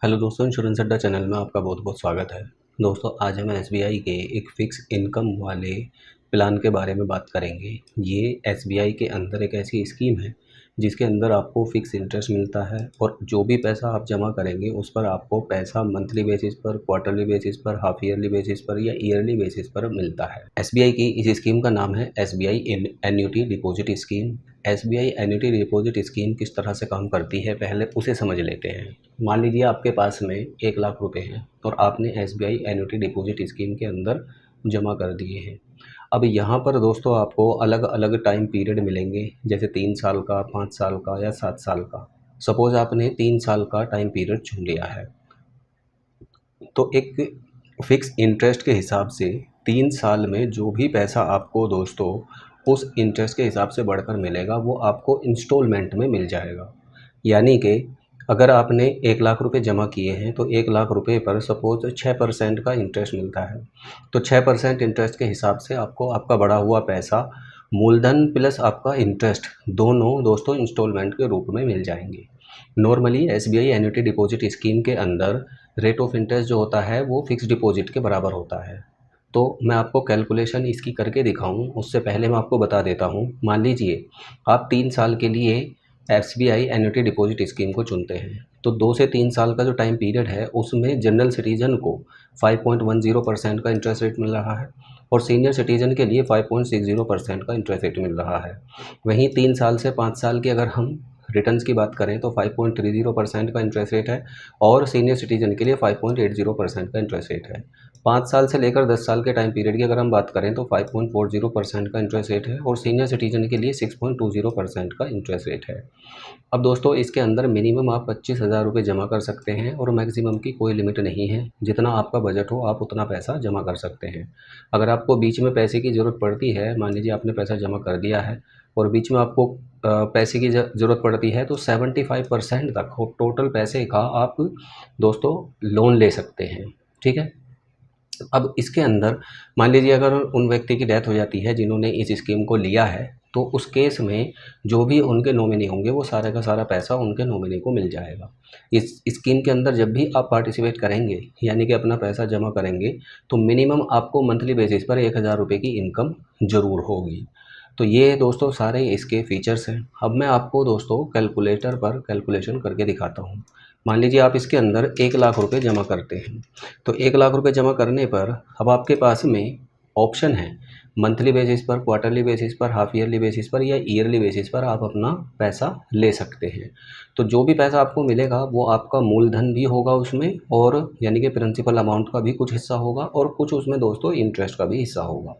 Hello दोस्तों, insurance अड्डा channel में आपका बहुत बहुत स्वागत है। दोस्तों, आज हम एसबीआई के एक फ़िक्स इनकम वाले प्लान के बारे में बात करेंगे। ये एसबीआई के अंदर एक ऐसी स्कीम है जिसके अंदर आपको फ़िक्स इंटरेस्ट मिलता है और जो भी पैसा आप जमा करेंगे उस पर आपको पैसा मंथली बेसिस पर, क्वार्टरली बेसिस पर, हाफ ईयरली बेसिस पर या ईयरली बेसिस पर मिलता है। एसबीआई की इस स्कीम का नाम है SBI annuity deposit scheme. SBI annuity deposit scheme किस तरह से काम करती है, पहले उसे समझ लेते हैं। मान लीजिए आपके पास में 1 लाख रुपए हैं और आपने एसबीआई एन्युटी डिपॉजिट स्कीम के अंदर जमा कर दिए हैं। अब यहाँ पर दोस्तों आपको अलग अलग टाइम पीरियड मिलेंगे, जैसे 3 साल का, 5 साल का या 7 साल का। सपोज आपने 3 साल का टाइम पीरियड चुन लिया है, तो एक फिक्स इंटरेस्ट के हिसाब से 3 साल में जो भी पैसा आपको दोस्तों उस इंटरेस्ट के हिसाब से बढ़कर मिलेगा वो आपको इंस्टॉलमेंट में मिल जाएगा। यानी कि अगर आपने 1 लाख रुपए जमा किए हैं तो 1 लाख रुपए पर सपोज 6% का इंटरेस्ट मिलता है, तो 6% इंटरेस्ट के हिसाब से आपको आपका बढ़ा हुआ पैसा मूलधन प्लस आपका इंटरेस्ट दोनों दोस्तों इंस्टॉलमेंट के रूप में मिल जाएंगे। Normally SBI annuity deposit scheme के अंदर रेट ऑफ इंटरेस्ट जो होता है वो फिक्स डिपॉजिट के बराबर होता है। तो मैं आपको कैलकुलेशन इसकी करके दिखाऊं उससे पहले मैं आपको बता देता हूं। मान लीजिए आप 3 साल के लिए एसबीआई एन्युटी डिपॉजिट स्कीम को चुनते हैं, तो 2 से 3 साल का जो टाइम पीरियड है उसमें जनरल सिटीजन को 5.10% का इंटरेस्ट रेट मिल रहा है और सीनियर सिटीजन के लिए 5.60% का इंटरेस्ट रेट मिल रहा है। वहीं 3 साल से 5 साल की अगर हम रिटर्न्स की बात करें तो 5.30% का इंटरेस्ट रेट है और सीनियर सिटीजन के लिए 5.80% का इंटरेस्ट रेट है। 5 साल से लेकर 10 साल के टाइम पीरियड की अगर हम बात करें तो 5.40% का इंटरेस्ट रेट है और सीनियर सिटीजन के लिए 6.20% का इंटरेस्ट रेट है। अब दोस्तों इसके अंदर मिनिमम आप 25,000 रुपये जमा कर सकते हैं और मैक्सिमम की कोई लिमिट नहीं है। जितना आपका बजट हो आप उतना पैसा जमा कर सकते हैं। अगर आपको बीच में पैसे की ज़रूरत पड़ती है, मान लीजिए आपने पैसा जमा कर दिया है और बीच में आपको पैसे की ज़रूरत पड़ती है, तो 75% तक टोटल पैसे का आप दोस्तों लोन ले सकते हैं। ठीक है। अब इसके अंदर मान लीजिए अगर उन व्यक्ति की डेथ हो जाती है जिन्होंने इस स्कीम को लिया है, तो उस केस में जो भी उनके नॉमिनी होंगे वो सारा का सारा पैसा उनके नॉमिनी को मिल जाएगा। इस स्कीम के अंदर जब भी आप पार्टिसिपेट करेंगे यानी कि अपना पैसा जमा करेंगे तो मिनिमम आपको मंथली बेसिस पर 1,000 रुपये की इनकम ज़रूर होगी। तो ये दोस्तों सारे इसके फीचर्स हैं। अब मैं आपको दोस्तों कैलकुलेटर पर कैलकुलेशन करके दिखाता हूँ। मान लीजिए आप इसके अंदर 1 लाख रुपये जमा करते हैं, तो 1 लाख रुपये जमा करने पर अब आपके पास में ऑप्शन है मंथली बेसिस पर, क्वार्टरली बेसिस पर, हाफ ईयरली बेसिस पर या ईयरली बेसिस पर आप अपना पैसा ले सकते हैं। तो जो भी पैसा आपको मिलेगा वो आपका मूलधन भी होगा उसमें, और यानी कि प्रिंसिपल अमाउंट का भी कुछ हिस्सा होगा और कुछ उसमें दोस्तों इंटरेस्ट का भी हिस्सा होगा।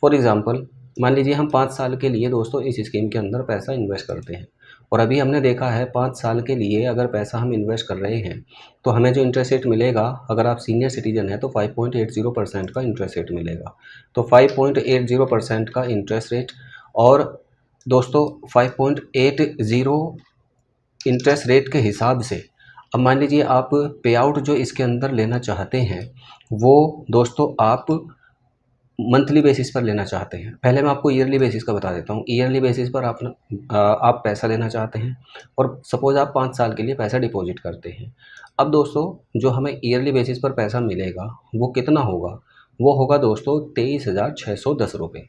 फॉर एग्ज़ाम्पल मान लीजिए हम 5 साल के लिए दोस्तों इस स्कीम के अंदर पैसा इन्वेस्ट करते हैं और अभी हमने देखा है 5 साल के लिए अगर पैसा हम इन्वेस्ट कर रहे हैं तो हमें जो इंटरेस्ट रेट मिलेगा, अगर आप सीनियर सिटीजन हैं तो 5.80% का इंटरेस्ट रेट मिलेगा। तो 5.80% का इंटरेस्ट रेट और दोस्तों 5.80 इंटरेस्ट रेट के हिसाब से अब मान लीजिए आप पे आउट जो इसके अंदर लेना चाहते हैं वो दोस्तों आप मंथली बेसिस पर लेना चाहते हैं। पहले मैं आपको ईयरली बेसिस का बता देता हूँ। ईयरली बेसिस पर आप पैसा लेना चाहते हैं और सपोज़ आप 5 साल के लिए पैसा डिपॉजिट करते हैं। अब दोस्तों जो हमें ईयरली बेसिस पर पैसा मिलेगा वो कितना होगा? वो होगा दोस्तों 23,610 रुपये।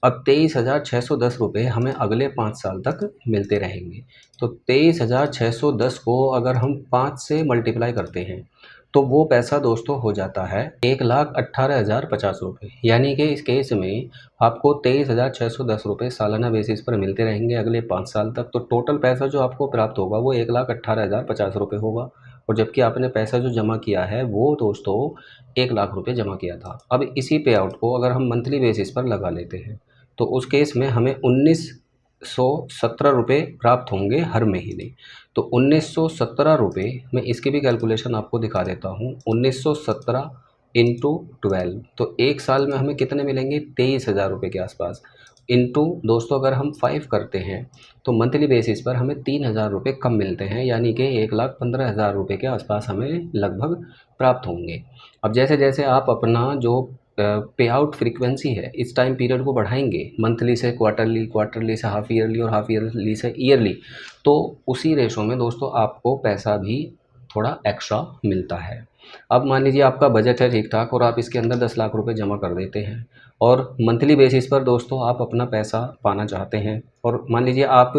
अब 23,610 रुपये हमें अगले 5 साल तक मिलते रहेंगे। तो 23,610 को अगर हम 5 से मल्टीप्लाई करते हैं तो वो पैसा दोस्तों हो जाता है 1,18,050 रुपये। यानी कि इस केस में आपको 23,610 रुपये सालाना बेसिस पर मिलते रहेंगे अगले 5 साल तक। तो टोटल पैसा जो आपको प्राप्त होगा वो 1,18,050 रुपये होगा, और जबकि आपने पैसा जो जमा किया है वो दोस्तों 1 लाख रुपये जमा किया था। अब इसी पे आउट को अगर हम मंथली बेसिस पर लगा लेते हैं तो उस केस में हमें 1,917 रुपये प्राप्त होंगे हर महीने। तो 1,917 रुपये, मैं इसकी भी कैलकुलेशन आपको दिखा देता हूँ। 1,917 इंटू 12, तो एक साल में हमें कितने मिलेंगे? 23,000 रुपये के आसपास। इंटू दोस्तों अगर हम 5 करते हैं तो मंथली बेसिस पर हमें 3,000 रुपये कम मिलते हैं, यानी कि 1,15,000 रुपये के आसपास हमें लगभग प्राप्त होंगे। अब जैसे जैसे आप अपना जो पे आउट फ्रीक्वेंसी है इस टाइम पीरियड को बढ़ाएंगे, मंथली से क्वार्टरली, क्वार्टरली से हाफ ईयरली और हाफ ईयरली से ईयरली, तो उसी रेशो में दोस्तों आपको पैसा भी थोड़ा एक्स्ट्रा मिलता है। अब मान लीजिए आपका बजट है ठीक ठाक और आप इसके अंदर 10 लाख रुपए जमा कर देते हैं और मंथली बेसिस पर दोस्तों आप अपना पैसा पाना चाहते हैं और मान लीजिए आप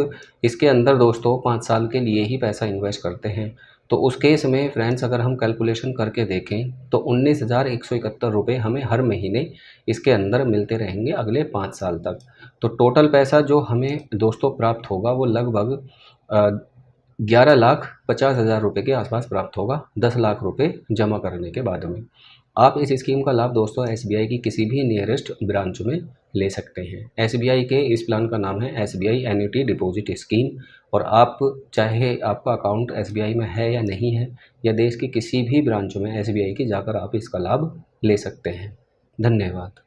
इसके अंदर दोस्तों 5 साल के लिए ही पैसा इन्वेस्ट करते हैं, तो उस केस में फ्रेंड्स अगर हम कैलकुलेशन करके देखें तो 19,171 रुपये हमें हर महीने इसके अंदर मिलते रहेंगे अगले 5 साल तक। तो टोटल पैसा जो हमें दोस्तों प्राप्त होगा वो लगभग 11,50,000 रुपये के आसपास प्राप्त होगा 10 लाख रुपए जमा करने के बाद में। आप इस स्कीम का लाभ दोस्तों एसबीआई की किसी भी नियरेस्ट ब्रांच में ले सकते हैं। एसबीआई के इस प्लान का नाम है एसबीआई एन्युटी डिपॉजिट स्कीम और आप चाहे आपका अकाउंट एसबीआई में है या नहीं है या देश की किसी भी ब्रांच में एसबीआई की जाकर आप इसका लाभ ले सकते हैं। धन्यवाद।